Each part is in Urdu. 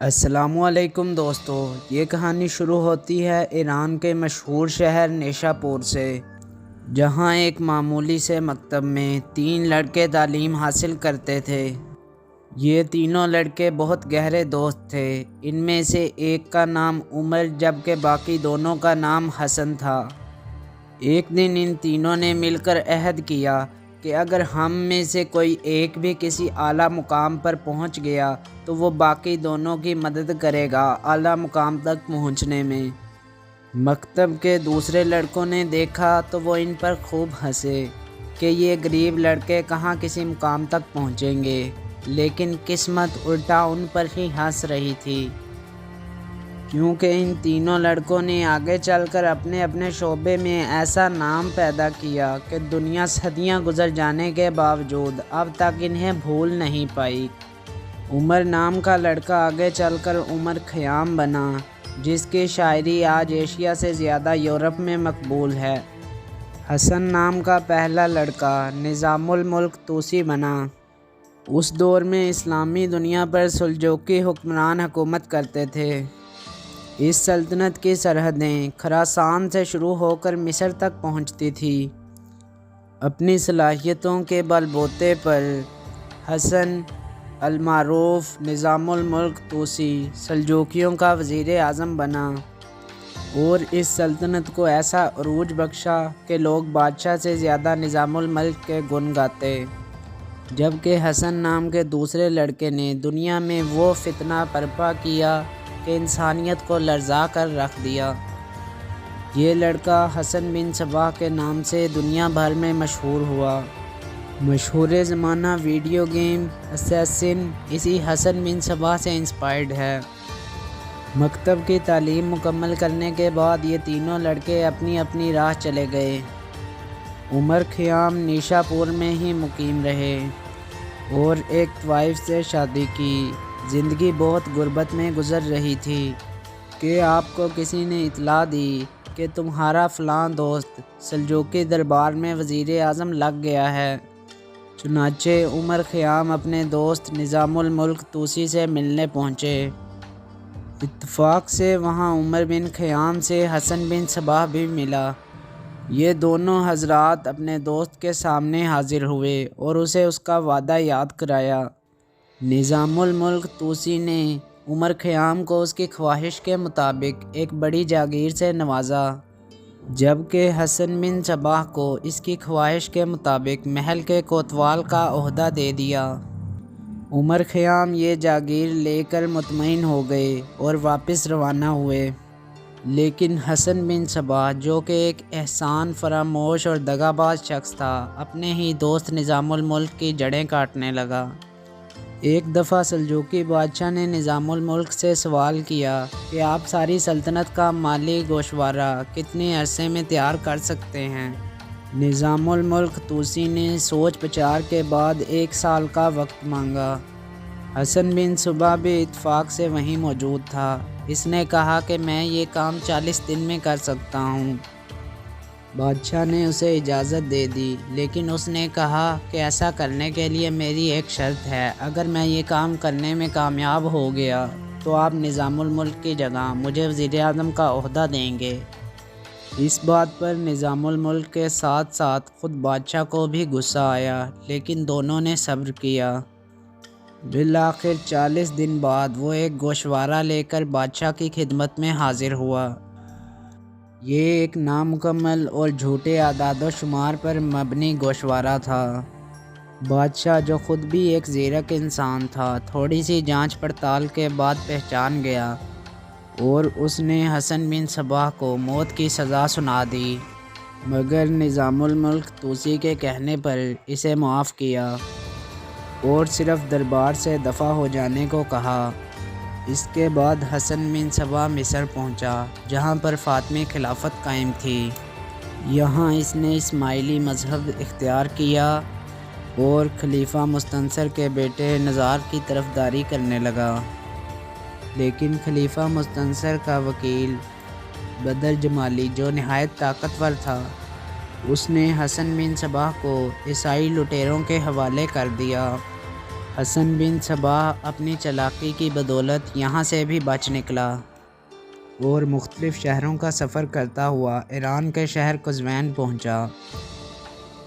السلام علیکم دوستو، یہ کہانی شروع ہوتی ہے ایران کے مشہور شہر نیشا پور سے، جہاں ایک معمولی سے مکتب میں 3 لڑکے تعلیم حاصل کرتے تھے۔ یہ تینوں لڑکے بہت گہرے دوست تھے۔ ان میں سے ایک کا نام عمر جبکہ باقی دونوں کا نام حسن تھا۔ ایک دن ان تینوں نے مل کر عہد کیا کہ اگر ہم میں سے کوئی ایک بھی کسی اعلیٰ مقام پر پہنچ گیا تو وہ باقی دونوں کی مدد کرے گا اعلیٰ مقام تک پہنچنے میں۔ مکتب کے دوسرے لڑکوں نے دیکھا تو وہ ان پر خوب ہنسے کہ یہ غریب لڑکے کہاں کسی مقام تک پہنچیں گے، لیکن قسمت الٹا ان پر ہی ہنس رہی تھی، کیونکہ ان تینوں لڑکوں نے آگے چل کر اپنے اپنے شعبے میں ایسا نام پیدا کیا کہ دنیا صدیاں گزر جانے کے باوجود اب تک انہیں بھول نہیں پائی۔ عمر نام کا لڑکا آگے چل کر عمر خیام بنا، جس کی شاعری آج ایشیا سے زیادہ یورپ میں مقبول ہے۔ حسن نام کا پہلا لڑکا نظام الملک طوسی بنا۔ اس دور میں اسلامی دنیا پر سلجوقی حکمران حکومت کرتے تھے۔ اس سلطنت کی سرحدیں خراسان سے شروع ہو کر مصر تک پہنچتی تھی۔ اپنی صلاحیتوں کے بل بوتے پر حسن المعروف نظام الملک طوسی سلجوقیوں کا وزیر اعظم بنا اور اس سلطنت کو ایسا عروج بخشا کہ لوگ بادشاہ سے زیادہ نظام الملک کے گن گاتے، جبکہ حسن نام کے دوسرے لڑکے نے دنیا میں وہ فتنہ برپا کیا کہ انسانیت کو لرزا کر رکھ دیا۔ یہ لڑکا حسن بن صباح کے نام سے دنیا بھر میں مشہور ہوا۔ مشہور زمانہ ویڈیو گیم اسیسن اسی حسن بن صباح سے انسپائرڈ ہے۔ مکتب کی تعلیم مکمل کرنے کے بعد یہ تینوں لڑکے اپنی اپنی راہ چلے گئے۔ عمر خیام نیشا پور میں ہی مقیم رہے اور ایک وائف سے شادی کی۔ زندگی بہت غربت میں گزر رہی تھی کہ آپ کو کسی نے اطلاع دی کہ تمہارا فلاں دوست سلجوقی دربار میں وزیر اعظم لگ گیا ہے۔ چنانچہ عمر خیام اپنے دوست نظام الملک طوسی سے ملنے پہنچے۔ اتفاق سے وہاں عمر بن خیام سے حسن بن صباح بھی ملا۔ یہ دونوں حضرات اپنے دوست کے سامنے حاضر ہوئے اور اسے اس کا وعدہ یاد کرایا۔ نظام الملک طوسی نے عمر خیام کو اس کی خواہش کے مطابق ایک بڑی جاگیر سے نوازا، جبکہ حسن بن صباح کو اس کی خواہش کے مطابق محل کے کوتوال کا عہدہ دے دیا۔ عمر خیام یہ جاگیر لے کر مطمئن ہو گئے اور واپس روانہ ہوئے، لیکن حسن بن صباح جو کہ ایک احسان فراموش اور دغاباز شخص تھا، اپنے ہی دوست نظام الملک کی جڑیں کاٹنے لگا۔ ایک دفعہ سلجوقی بادشاہ نے نظام الملک سے سوال کیا کہ آپ ساری سلطنت کا مالی گوشوارہ کتنے عرصے میں تیار کر سکتے ہیں؟ نظام الملک طوسی نے سوچ بچار کے بعد 1 سال کا وقت مانگا۔ حسن بن صباح بھی اتفاق سے وہیں موجود تھا۔ اس نے کہا کہ میں یہ کام 40 دن میں کر سکتا ہوں۔ بادشاہ نے اسے اجازت دے دی، لیکن اس نے کہا کہ ایسا کرنے کے لیے میری ایک شرط ہے، اگر میں یہ کام کرنے میں کامیاب ہو گیا تو آپ نظام الملک کی جگہ مجھے وزیر اعظم کا عہدہ دیں گے۔ اس بات پر نظام الملک کے ساتھ ساتھ خود بادشاہ کو بھی غصہ آیا، لیکن دونوں نے صبر کیا۔ بالآخر 40 دن بعد وہ ایک گوشوارہ لے کر بادشاہ کی خدمت میں حاضر ہوا۔ یہ ایک نامکمل اور جھوٹے اعداد و شمار پر مبنی گوشوارہ تھا۔ بادشاہ جو خود بھی ایک زیرک انسان تھا، تھوڑی سی جانچ پڑتال کے بعد پہچان گیا اور اس نے حسن بن صباح کو موت کی سزا سنا دی، مگر نظام الملک طوسی کے کہنے پر اسے معاف کیا اور صرف دربار سے دفع ہو جانے کو کہا۔ اس کے بعد حسن بن صباح مصر پہنچا، جہاں پر فاطمی خلافت قائم تھی۔ یہاں اس نے اسماعیلی مذہب اختیار کیا اور خلیفہ مستنصر کے بیٹے نزار کی طرفداری کرنے لگا، لیکن خلیفہ مستنصر کا وکیل بدر جمالی جو نہایت طاقتور تھا، اس نے حسن بن صباح کو عیسائی لٹیروں کے حوالے کر دیا۔ حسن بن صباح اپنی چالاکی کی بدولت یہاں سے بھی بچ نکلا اور مختلف شہروں کا سفر کرتا ہوا ایران کے شہر قزوین پہنچا۔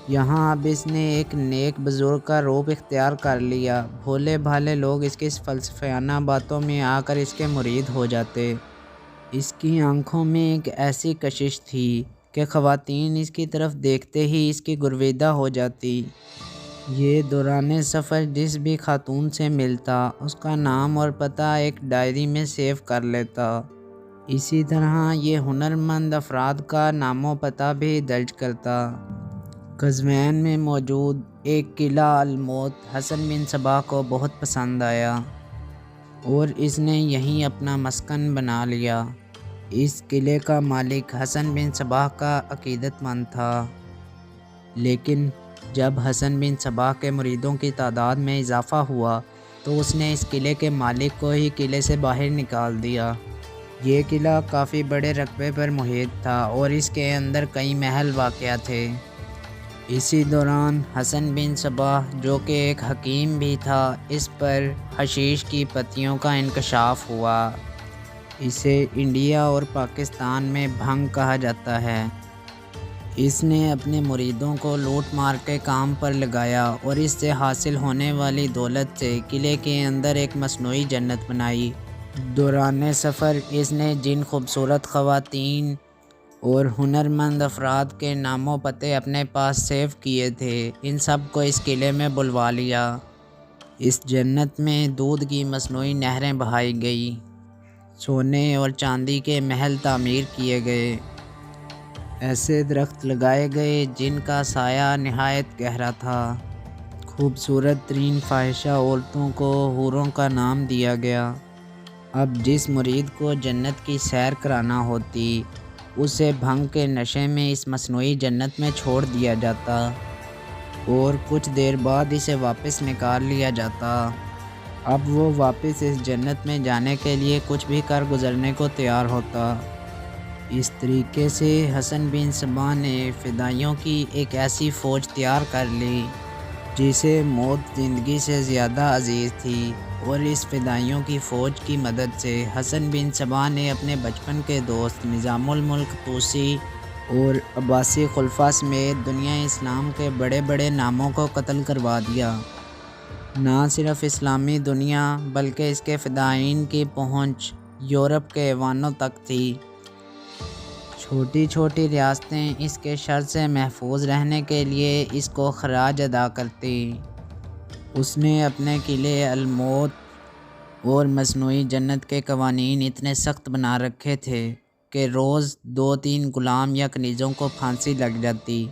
یہاں اب اس نے ایک نیک بزرگ کا روپ اختیار کر لیا۔ بھولے بھالے لوگ اس کی فلسفیانہ باتوں میں آ کر اس کے مرید ہو جاتے۔ اس کی آنکھوں میں ایک ایسی کشش تھی کہ خواتین اس کی طرف دیکھتے ہی اس کی گرویدہ ہو جاتی۔ یہ دوران سفر جس بھی خاتون سے ملتا اس کا نام اور پتہ ایک ڈائری میں سیو کر لیتا۔ اسی طرح یہ ہنرمند افراد کا نام و پتہ بھی درج کرتا۔ قزوین میں موجود ایک قلعہ الموت حسن بن صباح کو بہت پسند آیا اور اس نے یہیں اپنا مسکن بنا لیا۔ اس قلعے کا مالک حسن بن صباح کا عقیدت مند تھا، لیکن جب حسن بن صباح کے مریدوں کی تعداد میں اضافہ ہوا تو اس نے اس قلعے کے مالک کو ہی قلعے سے باہر نکال دیا۔ یہ قلعہ کافی بڑے رقبے پر محیط تھا اور اس کے اندر کئی محل واقع تھے۔ اسی دوران حسن بن صباح جو کہ ایک حکیم بھی تھا، اس پر حشیش کی پتیوں کا انکشاف ہوا۔ اسے انڈیا اور پاکستان میں بھنگ کہا جاتا ہے۔ اس نے اپنے مریدوں کو لوٹ مار کے کام پر لگایا اور اس سے حاصل ہونے والی دولت سے قلعے کے اندر ایک مصنوعی جنت بنائی۔ دوران سفر اس نے جن خوبصورت خواتین اور ہنرمند افراد کے نام و پتے اپنے پاس سیو کیے تھے، ان سب کو اس قلعے میں بلوا لیا۔ اس جنت میں دودھ کی مصنوعی نہریں بہائی گئی، سونے اور چاندی کے محل تعمیر کیے گئے، ایسے درخت لگائے گئے جن کا سایہ نہایت گہرا تھا۔ خوبصورت ترین فاحشہ عورتوں کو حوروں کا نام دیا گیا۔ اب جس مرید کو جنت کی سیر کرانا ہوتی، اسے بھنگ کے نشے میں اس مصنوعی جنت میں چھوڑ دیا جاتا اور کچھ دیر بعد اسے واپس نکال لیا جاتا۔ اب وہ واپس اس جنت میں جانے کے لیے کچھ بھی کر گزرنے کو تیار ہوتا۔ اس طریقے سے حسن بن صباح نے فدائیوں کی ایک ایسی فوج تیار کر لی جسے موت زندگی سے زیادہ عزیز تھی، اور اس فدائیوں کی فوج کی مدد سے حسن بن صباح نے اپنے بچپن کے دوست نظام الملک طوسی اور عباسی خلفاء سمیت دنیا اسلام کے بڑے بڑے ناموں کو قتل کروا دیا۔ نہ صرف اسلامی دنیا بلکہ اس کے فدائین کی پہنچ یورپ کے ایوانوں تک تھی۔ چھوٹی چھوٹی ریاستیں اس کے شر سے محفوظ رہنے کے لیے اس کو خراج ادا کرتی۔ اس نے اپنے قلعے الموت اور مصنوعی جنت کے قوانین اتنے سخت بنا رکھے تھے کہ روز 2-3 غلام یا کنیزوں کو پھانسی لگ جاتی۔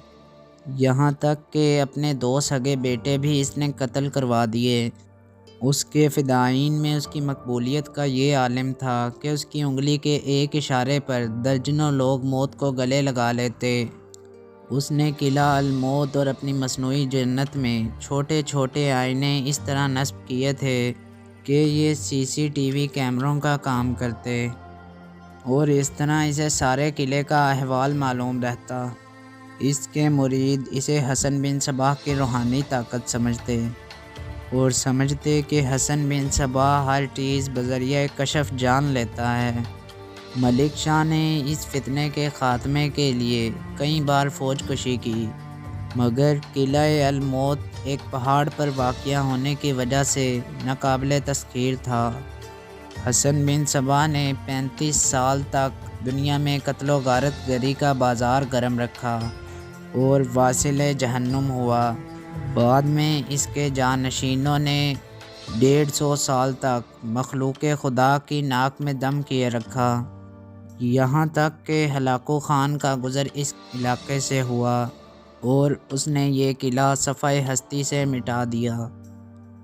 یہاں تک کہ اپنے 2 سگے بیٹے بھی اس نے قتل کروا دیے۔ اس کے فدائین میں اس کی مقبولیت کا یہ عالم تھا کہ اس کی انگلی کے ایک اشارے پر درجنوں لوگ موت کو گلے لگا لیتے۔ اس نے قلعہ الموت اور اپنی مصنوعی جنت میں چھوٹے چھوٹے آئینے اس طرح نصب کیے تھے کہ یہ CCTV کیمروں کا کام کرتے، اور اس طرح اسے سارے قلعے کا احوال معلوم رہتا۔ اس کے مرید اسے حسن بن صباح کی روحانی طاقت سمجھتے اور سمجھتے کہ حسن بن صباح ہر چیز بذریعہ کشف جان لیتا ہے۔ ملک شاہ نے اس فتنے کے خاتمے کے لیے کئی بار فوج کشی کی، مگر قلعہ الموت ایک پہاڑ پر واقع ہونے کی وجہ سے ناقابل تسخیر تھا۔ حسن بن صباح نے 35 سال تک دنیا میں قتل و غارت گری کا بازار گرم رکھا اور واصل جہنم ہوا۔ بعد میں اس کے جانشینوں نے 150 سال تک مخلوق خدا کی ناک میں دم کیے رکھا، یہاں تک کہ ہلاکو خان کا گزر اس علاقے سے ہوا اور اس نے یہ قلعہ صفحہ ہستی سے مٹا دیا،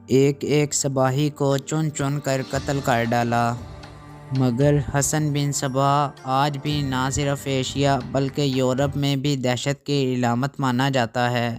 ایک ایک صباحی کو چن چن کر قتل کر ڈالا۔ مگر حسن بن صباح آج بھی نہ صرف ایشیا بلکہ یورپ میں بھی دہشت کی علامت مانا جاتا ہے۔